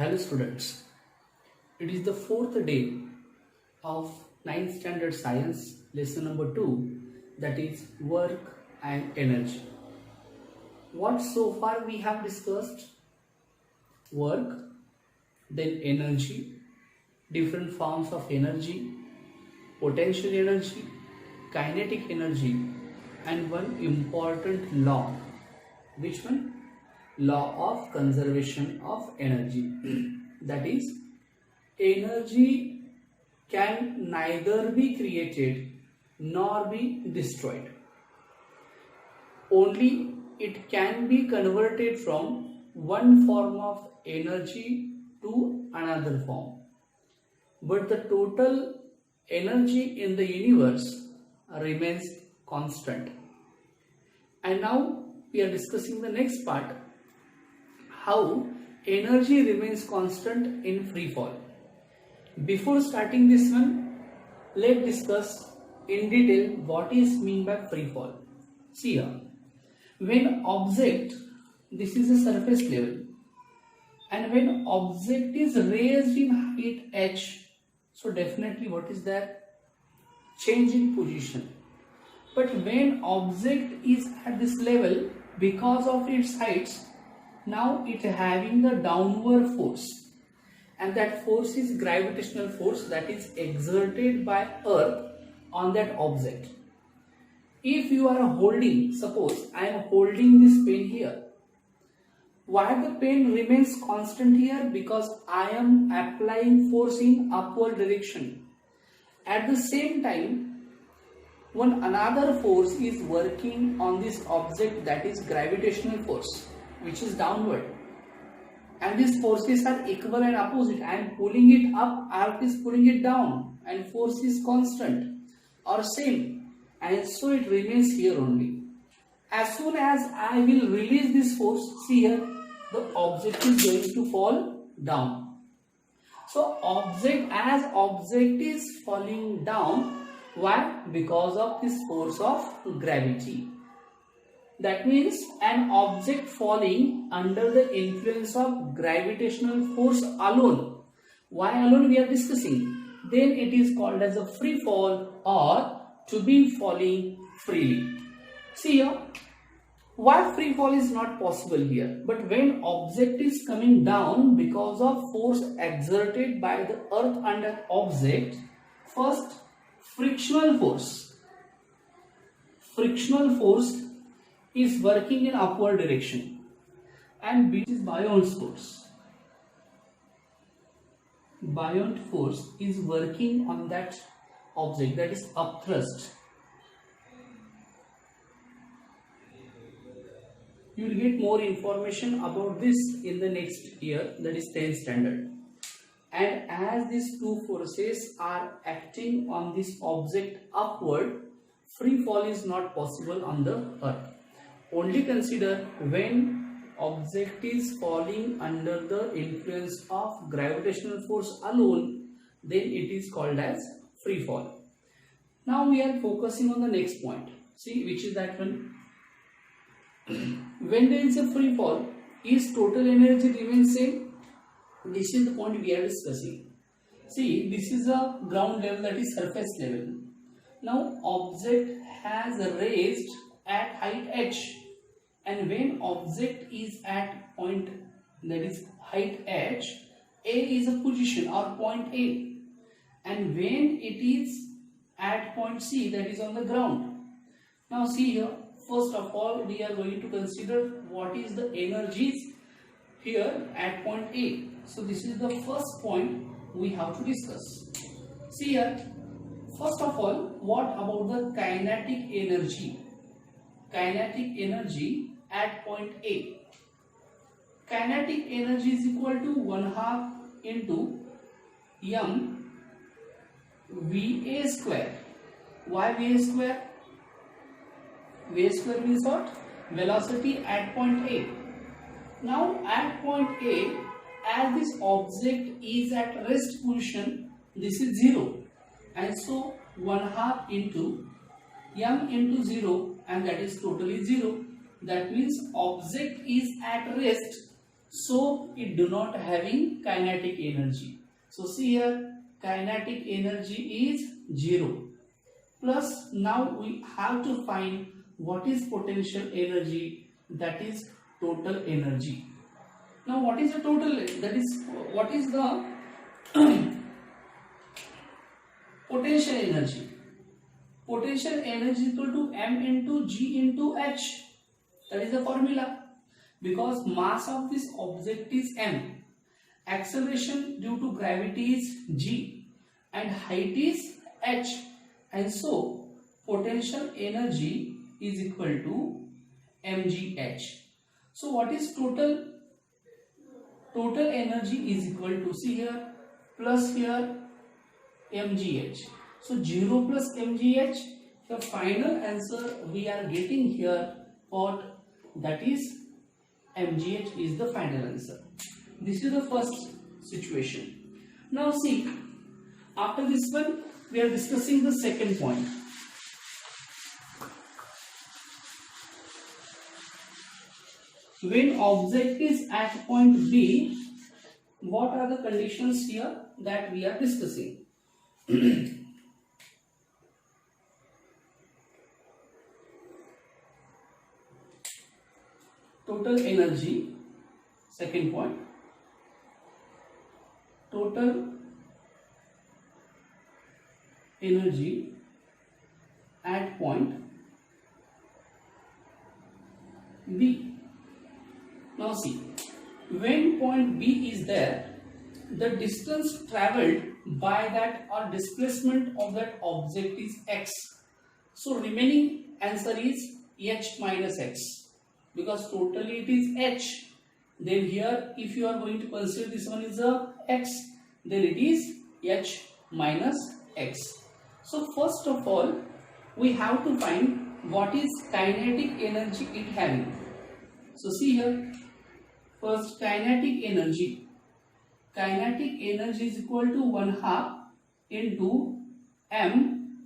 Hello students, it is the fourth day of 9th standard science lesson number 2, that is work and energy. What so far we have discussed? Work, then energy, different forms of energy, potential energy, kinetic energy, and one important law. Which one? Law of conservation of energy. That is, energy can neither be created nor be destroyed. Only it can be converted from one form of energy to another form. But the total energy in the universe remains constant. And now we are discussing the next part, how energy remains constant in free fall. Before starting this one, let's discuss in detail what is meant by free fall. See here, when object, this is a surface level, and when object is raised in height h, so definitely what is that? Change in position. But when object is at this level, because of its heights, now it having the downward force, and that force is gravitational force that is exerted by earth on that object. If you are holding, suppose I am holding this pen here, why the pen remains constant here? Because I am applying force in upward direction. At the same time, one another force is working on this object, that is gravitational force, which is downward, and these forces are equal and opposite. I am pulling it up, earth is pulling it down, and force is constant or same, and so it remains here only. As soon as I will release this force, see here, the object is going to fall down. So as object is falling down, why? Because of this force of gravity. That means an object falling under the influence of gravitational force alone. Why alone we are discussing? Then it is called as a free fall or to be falling freely. See here, why free fall is not possible here? But when object is coming down because of force exerted by the earth under object, first frictional force is working in upward direction, and which is Buyon's force. Buoyant force is working on that object, that is upthrust. You will get more information about this in the next year, that is 10th standard. And as these two forces are acting on this object upward, free fall is not possible on the earth. Only consider when object is falling under the influence of gravitational force alone, then it is called as free fall. Now we are focusing on the next point. See, which is that one? When there is a free fall, is total energy remain same? This is the point we are discussing. See, this is a ground level, that is surface level. Now object has raised at height h, and when object is at point, that is height h, A is a position or point A, and when it is at point C, that is on the ground. Now see here, first of all we are going to consider what is the energies here at point A. So this is the first point we have to discuss. See here, first of all, what about the kinetic energy? Kinetic energy at point A. Kinetic energy is equal to 1/2 into m VA square. Why VA square? VA square means what? Velocity at point A. Now at point A, as this object is at rest position, this is 0, and so 1/2 into m into 0, and that is totally 0. That means object is at rest, so it do not having kinetic energy. So see here, kinetic energy is 0. Plus now we have to find what is potential energy, that is total energy. Now what is the total, that is what is the potential energy? Potential energy equal to m into g into h. That is the formula. Because mass of this object is m, acceleration due to gravity is g, and height is h, and so potential energy is equal to mgh. So what is total? Total energy is equal to, see here, plus here mgh. So 0 plus mgh, the final answer we are getting here, what, that is mgh is the final answer. This is the first situation. Now see, after this one we are discussing the second point. When object is at point B, what are the conditions here that we are discussing? Total energy, second point, total energy at point B. Now see, when point B is there, the distance travelled by that or displacement of that object is x. So remaining answer is h minus x, because totally it is h. Then here if you are going to consider this one is a x, then it is h minus x. So first of all we have to find what is kinetic energy it having. So see here, first kinetic energy. Kinetic energy is equal to 1/2 into m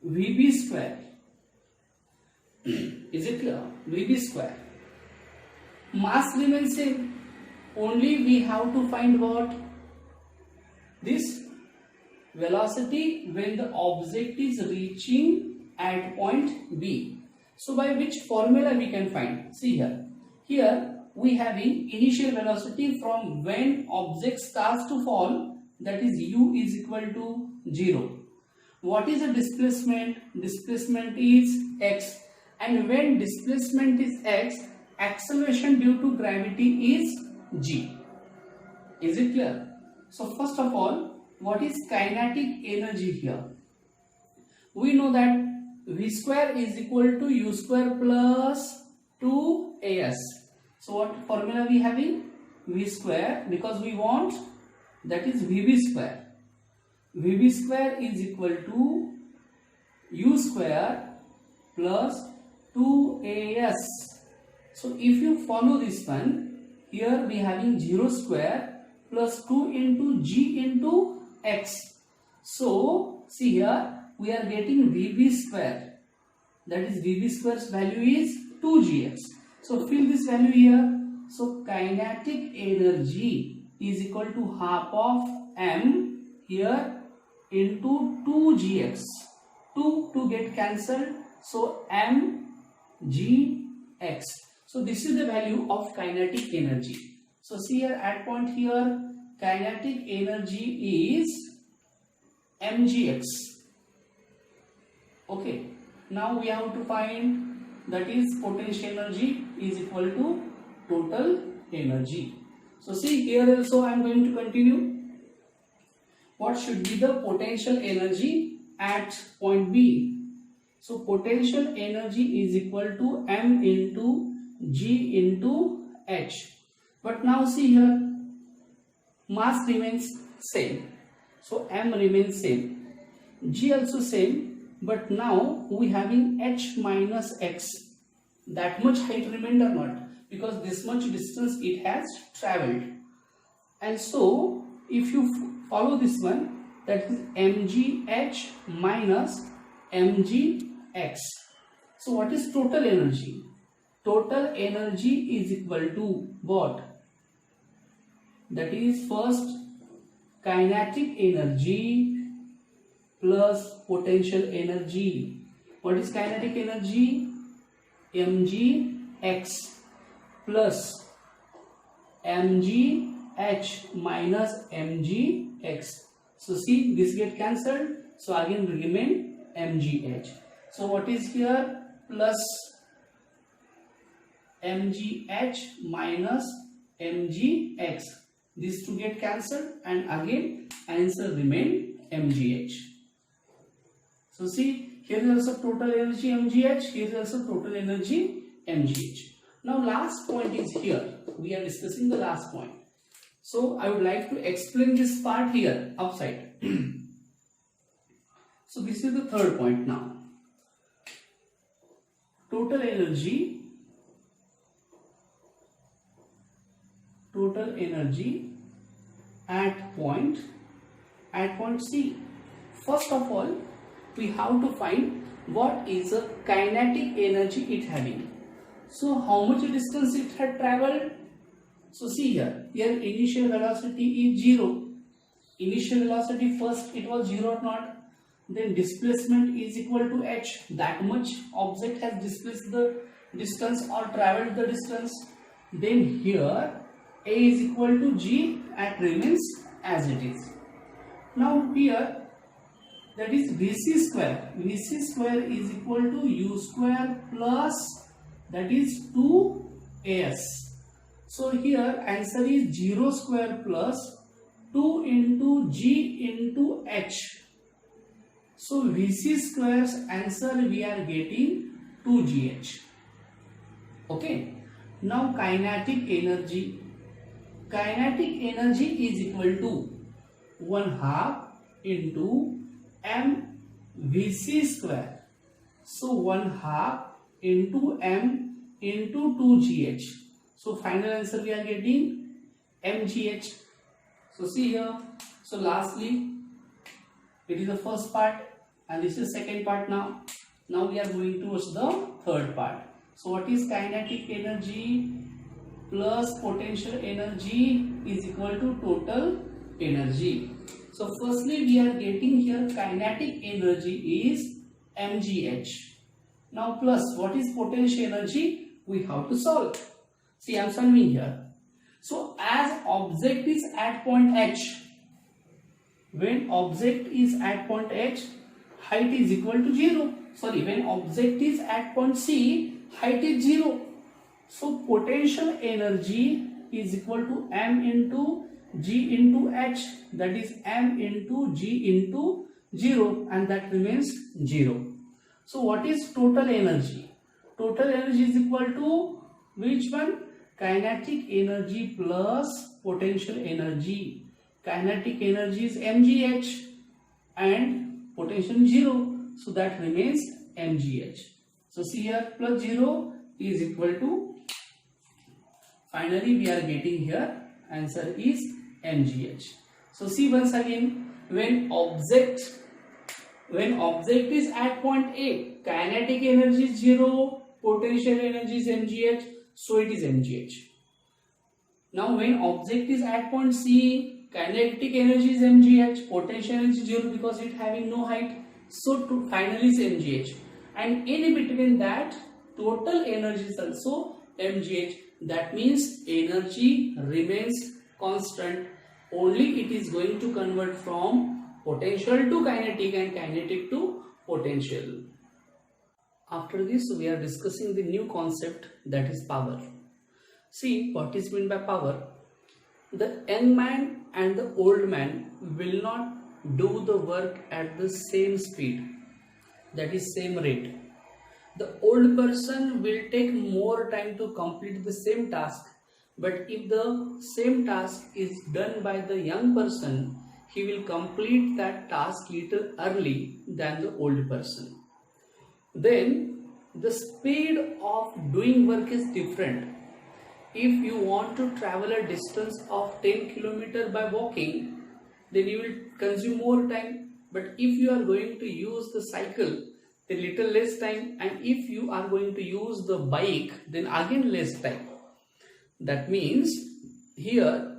Vb square. Is it clear? Vb square. Mass remains same. Only we have to find what? This velocity when the object is reaching at point B. So by which formula we can find? See here. Here we having initial velocity from when object starts to fall, that is u is equal to 0. What is the displacement? Displacement is x, and when displacement is x, acceleration due to gravity is g. Is it clear? So first of all, what is kinetic energy here? We know that v square is equal to u square plus 2as. So what formula we having? V square, because we want, that is Vb square. Vb square is equal to u square plus 2as. So if you follow this one, here we having 0 square plus 2 into g into x. So see here we are getting Vb square, that is Vb square's value is 2gx. So fill this value here. So kinetic energy is equal to half of m here into 2gx. 2 get cancelled. So mgx. So this is the value of kinetic energy. So see here at point here, kinetic energy is mgx. Okay. Now we have to find, that is potential energy is equal to total energy. So see here also I am going to continue. What should be the potential energy at point B? So potential energy is equal to m into g into h. But now see here, mass remains same. So m remains same. G also same. But now we having h minus x. That much height remained or not? Because this much distance it has travelled. And so if you follow this one, that is mgh minus mgx. So what is total energy? Total energy is equal to what? that is first kinetic energy plus potential energy. What is kinetic energy? mgx plus mgh minus mgx. So see, this get cancelled, so again remain mgh. So what is here? Plus mgh minus mgx. These two get cancelled and again answer remain mgh. So see, here is also total energy mgh, here is also total energy mgh. Now last point is here. We are discussing the last point. So I would like to explain this part here upside. So this is the third point now. Total energy at point C. First of all, we have to find what is the kinetic energy it having. So how much distance it had traveled? So see here initial velocity is 0. Initial velocity first it was 0 or not. Then displacement is equal to h. That much object has displaced the distance or traveled the distance. Then here a is equal to g and remains as it is. Now here that is Vc square. Vc square is equal to u square plus that is 2as. So here answer is 0 square plus 2 into g into h. So Vc square's answer we are getting 2gh. Okay. Now kinetic energy. Kinetic energy is equal to 1/2 into mvc square. So 1/2 into m into 2gh. So final answer we are getting mgh. So see here. So lastly, it is the first part and this is second part now. Now we are going towards the third part. So what is kinetic energy plus potential energy is equal to total energy. So firstly we are getting here kinetic energy is mgh. Now plus what is potential energy? We have to solve. See, I am solving here. So as object is at point h, when object is at point h, height is equal to 0. Sorry, when object is at point C, height is 0. So potential energy is equal to m into g into h, that is m into g into 0, and that remains 0. So what is total energy? Total energy is equal to which one? Kinetic energy plus potential energy. Kinetic energy is mgh and potential 0, so that remains mgh. So see here, plus 0 is equal to, finally we are getting here answer is mgh. So see once again, when object is at point A, kinetic energy is 0, potential energy is mgh, so it is mgh. Now when object is at point C, kinetic energy is mgh, potential energy is 0 because it having no height, so finally is mgh, and in between that total energy is also mgh. That means energy remains constant, only it is going to convert from potential to kinetic and kinetic to potential. After this we are discussing the new concept, that is power. See what is meant by power. The young man and the old man will not do the work at the same speed, that is same rate. The old person will take more time to complete the same task, but if the same task is done by the young person, he will complete that task little early than the old person. Then the speed of doing work is different. If you want to travel a distance of 10 km by walking, then you will consume more time. But if you are going to use the cycle, then little less time, and if you are going to use the bike, then again less time. That means here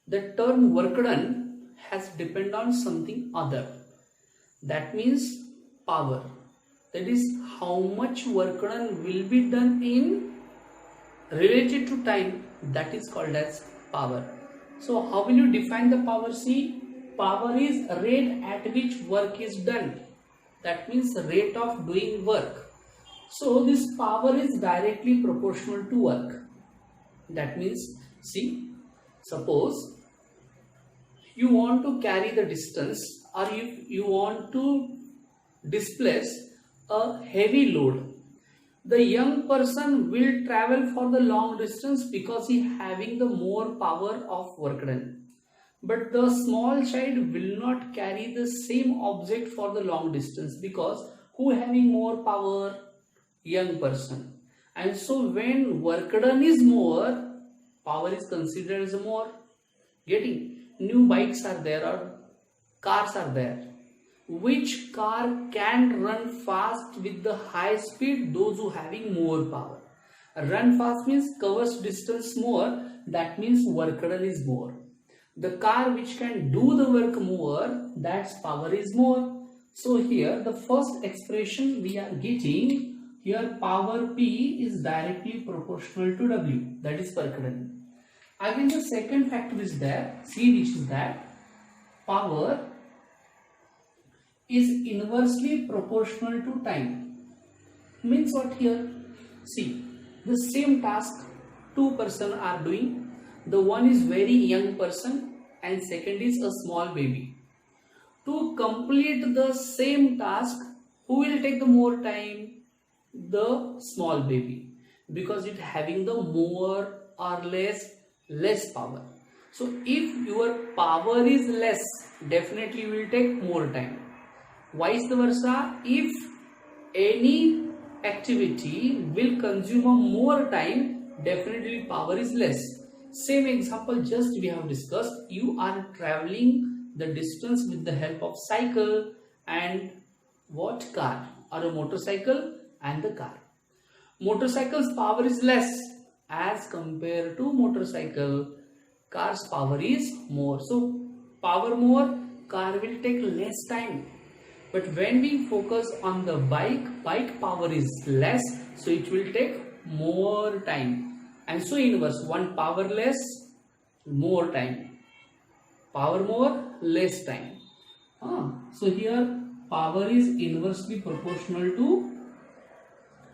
the term work done has depend on something other. That means power. That is how much work done will be done in related to time. That is called as power. So how will you define the power? See, power is rate at which work is done. That means rate of doing work. So this power is directly proportional to work. That means, see, suppose you want to carry the distance, or if you want to displace a heavy load, the young person will travel for the long distance because he having the more power of work done. But the small child will not carry the same object for the long distance because who having more power? Young person. And so when work done is more, power is considered as more. Getting? New bikes are there or cars are there. Which car can run fast with the high speed? Those who having more power. Run fast means covers distance more. That means work done is more. The car which can do the work more, that's power is more. So here the first expression we are getting, here power P is directly proportional to W, that is work done. Again the second factor is there, C, which is that power is inversely proportional to time. Means what here? See, the same task two persons are doing. The one is very young person and second is a small baby. To complete the same task, who will take the more time? The small baby, because it having the more or less power. So if your power is less, definitely you will take more time. Vice versa, if any activity will consume more time, definitely power is less. Same example just we have discussed. You are traveling the distance with the help of cycle and what? Car, or a motorcycle and the car. Motorcycle's power is less as compared to motorcycle. Car's power is more. So power more, car will take less time. But when we focus on the bike power is less, so it will take more time. And so inverse, one power less, more time. Power more, less time. So here power is inversely proportional to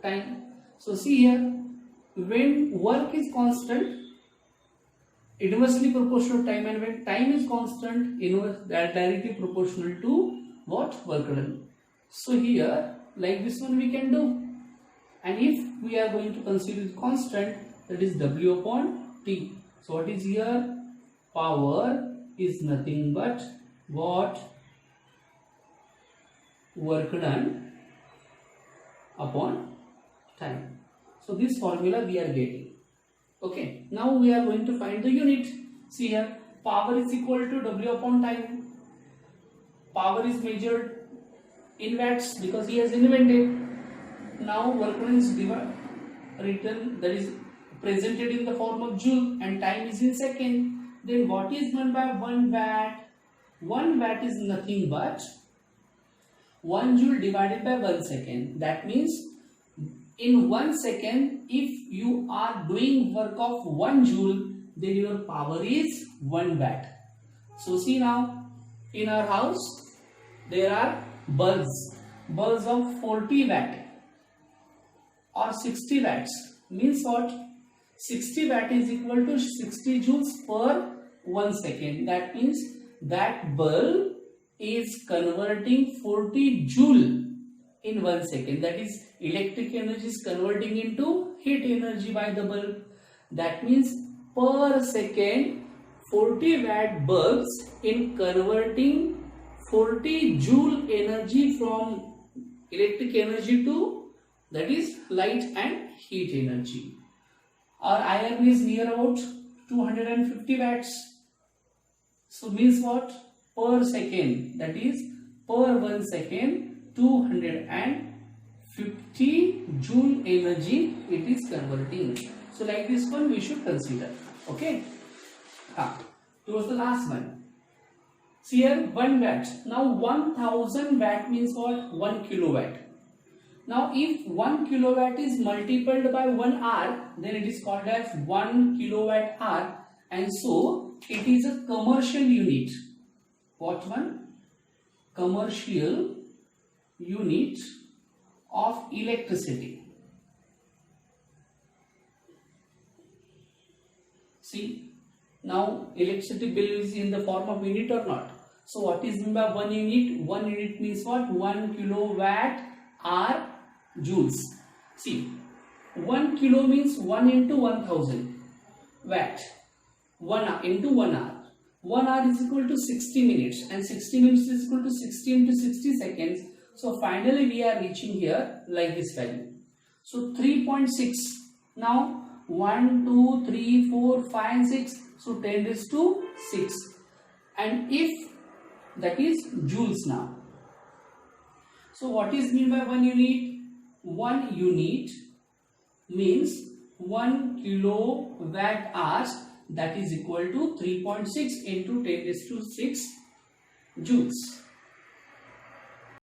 time. So see here, when work is constant, inversely proportional to time, and when time is constant, inverse directly proportional to what? Work done. So here, like this one we can do. And if we are going to consider constant, that is W upon T. So what is here? Power is nothing but what? Work done upon time. So this formula we are getting. Okay. Now we are going to find the unit. See here, power is equal to W upon time. Power is measured in watts because he has invented. Now work done is written, that is presented in the form of joule, and time is in second. Then what is meant by 1 watt? 1 watt is nothing but 1 joule divided by 1 second. That means in 1 second, if you are doing work of 1 joule, then your power is 1 watt. So see now, in our house there are bulbs of 40 watt or 60 watts. Means what? 60 watt is equal to 60 joules per 1 second. That means that bulb is converting 40 joule in 1 second. That is, electric energy is converting into heat energy by the bulb. That means per second 40 watt bulbs in converting 40 joule energy from electric energy to, that is, light and heat energy. Our iron is near about 250 watts. So means what? Per second, that is per 1 second 250 joule energy it is converting. So like this one we should consider. Okay. towards the last one. See here 1 watt. Now 1000 watt means what? 1 kilowatt. Now if 1 kilowatt is multiplied by 1 hour, then it is called as 1 kilowatt hour, and so it is a commercial unit. What one? Commercial unit of electricity. See, now electricity bill is in the form of unit or not? So what is meant by 1 unit? 1 unit means what? 1 kilowatt hour joules. See, 1 kilo means 1 into 1000 watt. 1 hour into 1 hour. 1 hour is equal to 60 minutes, and 60 minutes is equal to 60 into 60 seconds. So finally we are reaching here like this value. So 3.6. Now 1, 2, 3, 4, 5, 6. So 10 raised to 6. And if that is joules now. So what is mean by 1 unit? 1 unit means 1 kilowatt hours, that is equal to 3.6 into 10 raised to 6 joules.